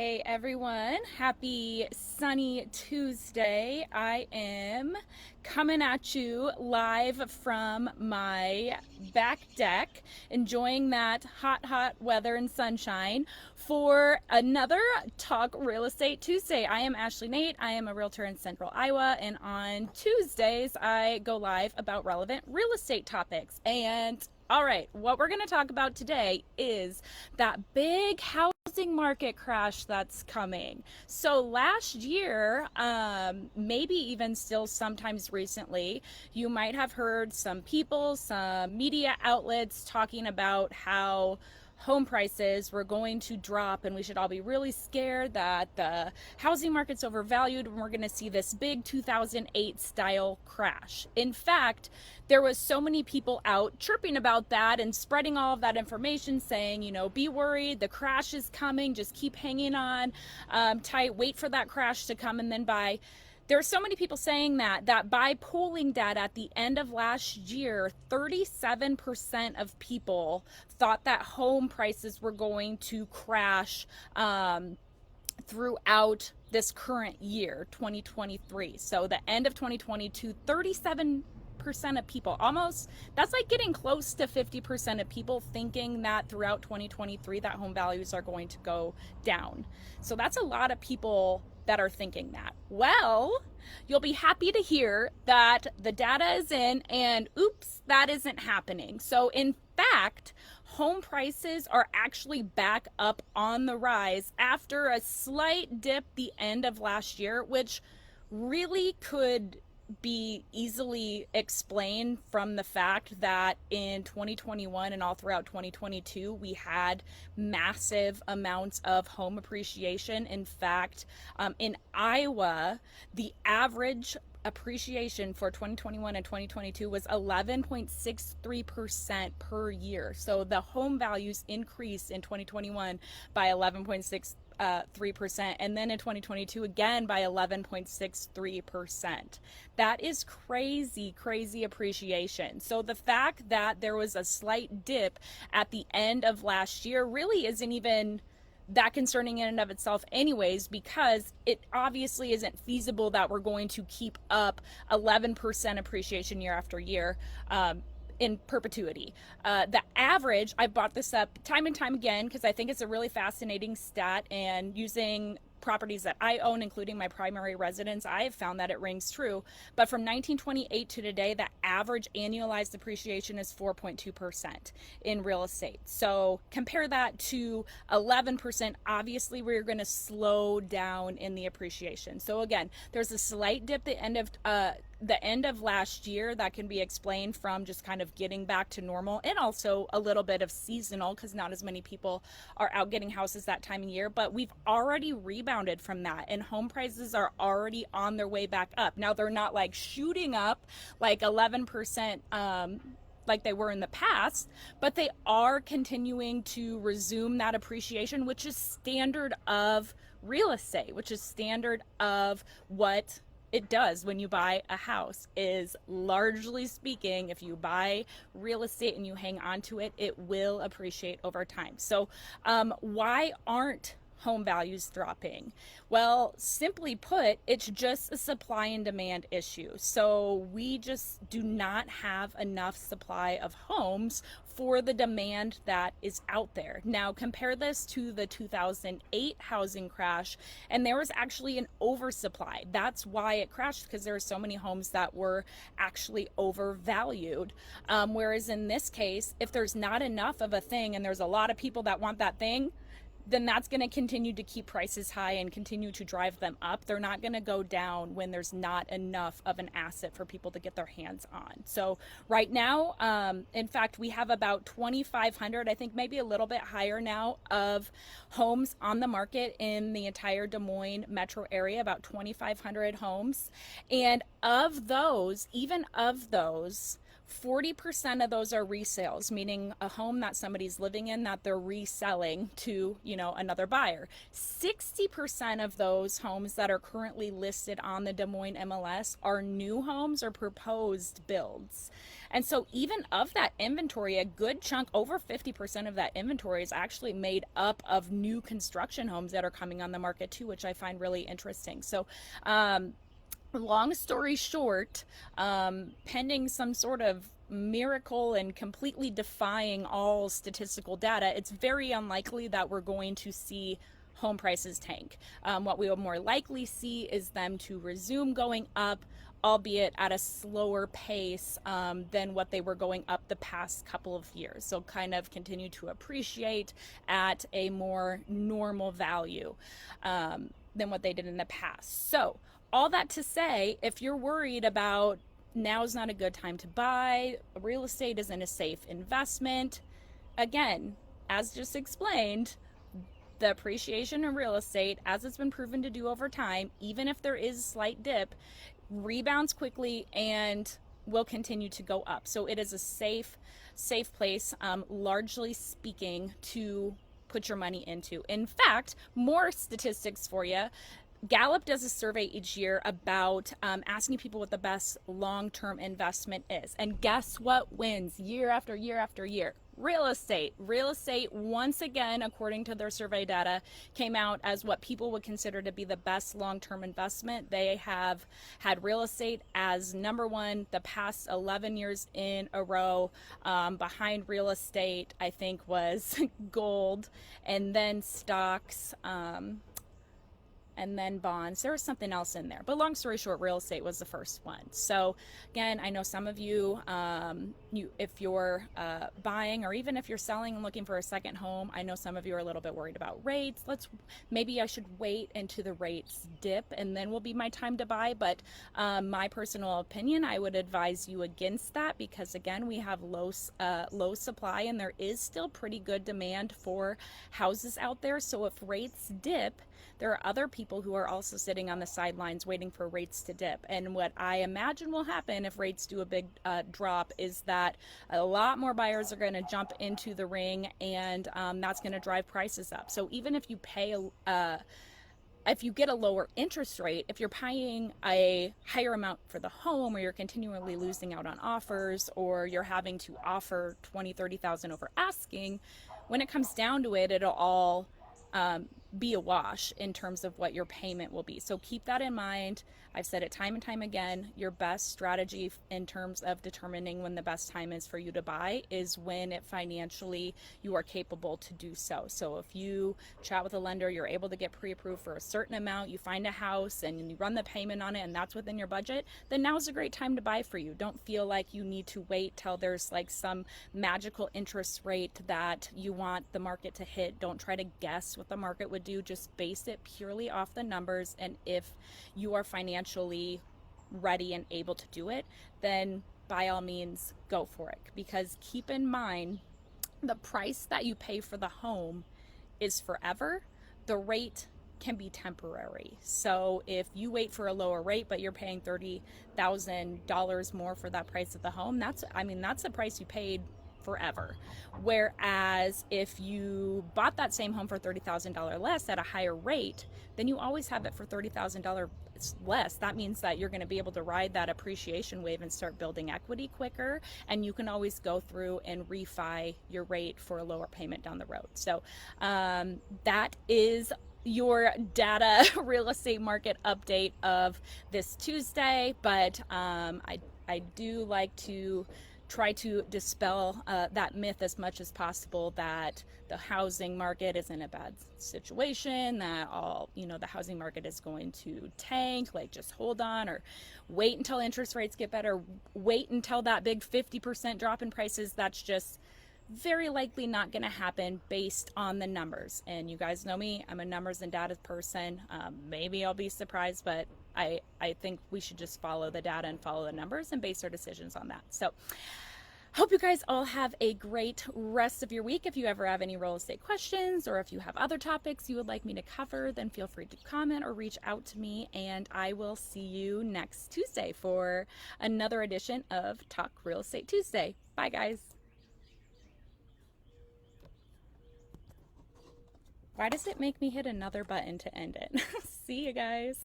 Hey everyone, happy sunny Tuesday. I am coming at you live from my back deck, enjoying that hot weather and sunshine for another Talk Real Estate Tuesday. I am Ashley Nate. I am a realtor in Central Iowa, and on Tuesdays, I go live about relevant real estate topics. And all right, what we're going to talk about today is that big housing market crash that's coming. So last year, maybe even still sometimes recently, you might have heard some people, some media outlets talking about how home prices were going to drop and we should all be really scared that the housing market's overvalued and we're going to see this big 2008 style crash. In fact, there was so many people out chirping about that and spreading all of that information saying, be worried, the crash is coming, just keep hanging on tight, wait for that crash to come and then buy. There are so many people saying that by polling data at the end of last year, 37% of people thought that home prices were going to crash throughout this current year, 2023. So the end of 2022, 37% of people, almost, that's like getting close to 50% of people thinking that throughout 2023 that home values are going to go down. So that's a lot of people that are thinking that. Well, you'll be happy to hear that the data is in and oops, that isn't happening. So in fact, home prices are actually back up on the rise after a slight dip the end of last year, which really could be easily explained from the fact that in 2021 and all throughout 2022 we had massive amounts of home appreciation. In fact, in Iowa, the average appreciation for 2021 and 2022 was 11.63% per year. So the home values increased in 2021 by 11.63%, and then in 2022 again by 11.63%. That is crazy appreciation. So the fact that there was a slight dip at the end of last year really isn't even that concerning in and of itself anyways, because it obviously isn't feasible that we're going to keep up 11% appreciation year after year in perpetuity. The average, I brought this up time and time again because I think it's a really fascinating stat, and using properties that I own, including my primary residence, I have found that it rings true. But from 1928 to today, the average annualized appreciation is 4.2% in real estate. So compare that to 11%. Obviously, we're going to slow down in the appreciation. So again, there's a slight dip at the end of last year that can be explained from just kind of getting back to normal, and also a little bit of seasonal because not as many people are out getting houses that time of year. But we've already rebounded from that, and home prices are already on their way back up. Now they're not like shooting up like 11% like they were in the past, but they are continuing to resume that appreciation, which is standard of real estate, which is standard of what it does when you buy a house. Is, largely speaking, if you buy real estate and you hang on to it, it will appreciate over time. So why aren't home values dropping? Well, simply put, it's just a supply and demand issue. So we just do not have enough supply of homes for the demand that is out there. Now compare this to the 2008 housing crash, and there was actually an oversupply. That's why it crashed, because there were so many homes that were actually overvalued. Whereas in this case, if there's not enough of a thing and there's a lot of people that want that thing, then that's going to continue to keep prices high and continue to drive them up. They're not going to go down when there's not enough of an asset for people to get their hands on. So right now, in fact, we have about 2,500, I think maybe a little bit higher now, of homes on the market in the entire Des Moines metro area, about 2,500 homes. And of those, even of those, 40% of those are resales, meaning a home that somebody's living in that they're reselling to, another buyer. 60% of those homes that are currently listed on the Des Moines MLS are new homes or proposed builds. And so even of that inventory, a good chunk, over 50% of that inventory is actually made up of new construction homes that are coming on the market too, which I find really interesting. So long story short, pending some sort of miracle and completely defying all statistical data, it's very unlikely that we're going to see home prices tank. What we will more likely see is them to resume going up, albeit at a slower pace than what they were going up the past couple of years. So kind of continue to appreciate at a more normal value than what they did in the past. So all that to say, if you're worried about now's not a good time to buy, real estate isn't a safe investment, again, as just explained, the appreciation in real estate, as it's been proven to do over time, even if there is a slight dip, rebounds quickly and will continue to go up. So it is a safe place, largely speaking, to put your money into. In fact, more statistics for you. Gallup does a survey each year about asking people what the best long-term investment is. And guess what wins year after year after year? Real estate. Real estate, once again, according to their survey data, came out as what people would consider to be the best long-term investment. They have had real estate as number one the past 11 years in a row. Behind real estate, I think, was gold, and then stocks, and then bonds. There was something else in there, but long story short, real estate was the first one. So again, I know some of you, if you're buying, or even if you're selling and looking for a second home, I know some of you are a little bit worried about rates. Maybe I should wait until the rates dip and then will be my time to buy. But my personal opinion, I would advise you against that, because again, we have low supply and there is still pretty good demand for houses out there. So if rates dip, there are other people who are also sitting on the sidelines waiting for rates to dip. And what I imagine will happen if rates do a big drop is that a lot more buyers are going to jump into the ring, and that's going to drive prices up. So even if you if you get a lower interest rate, if you're paying a higher amount for the home, or you're continually losing out on offers, or you're having to offer 20, 30,000 over asking, when it comes down to it, it'll all be a wash in terms of what your payment will be. So keep that in mind. I've said it time and time again, your best strategy in terms of determining when the best time is for you to buy is when it financially you are capable to do so. So if you chat with a lender, you're able to get pre-approved for a certain amount, you find a house and you run the payment on it and that's within your budget, then now's a great time to buy for you. Don't feel like you need to wait till there's like some magical interest rate that you want the market to hit. Don't try to guess what the market would do. Just base it purely off the numbers, and if you are financially ready and able to do it, then by all means go for it. Because keep in mind, the price that you pay for the home is forever. The rate can be temporary. So if you wait for a lower rate but you're paying $30,000 more for that price of the home, that's the price you paid forever. Whereas if you bought that same home for $30,000 less at a higher rate, then you always have it for $30,000 less. That means that you're going to be able to ride that appreciation wave and start building equity quicker, and you can always go through and refi your rate for a lower payment down the road. So that is your data real estate market update of this Tuesday. But I do like to try to dispel that myth as much as possible that the housing market is in a bad situation, that the housing market is going to tank, like just hold on, or wait until interest rates get better, wait until that big 50% drop in prices. That's just very likely not going to happen based on the numbers. And you guys know me, I'm a numbers and data person. Maybe I'll be surprised, but I think we should just follow the data and follow the numbers and base our decisions on that. So hope you guys all have a great rest of your week. If you ever have any real estate questions, or if you have other topics you would like me to cover, then feel free to comment or reach out to me, and I will see you next Tuesday for another edition of Talk Real Estate Tuesday. Bye, guys. Why does it make me hit another button to end it? See you guys.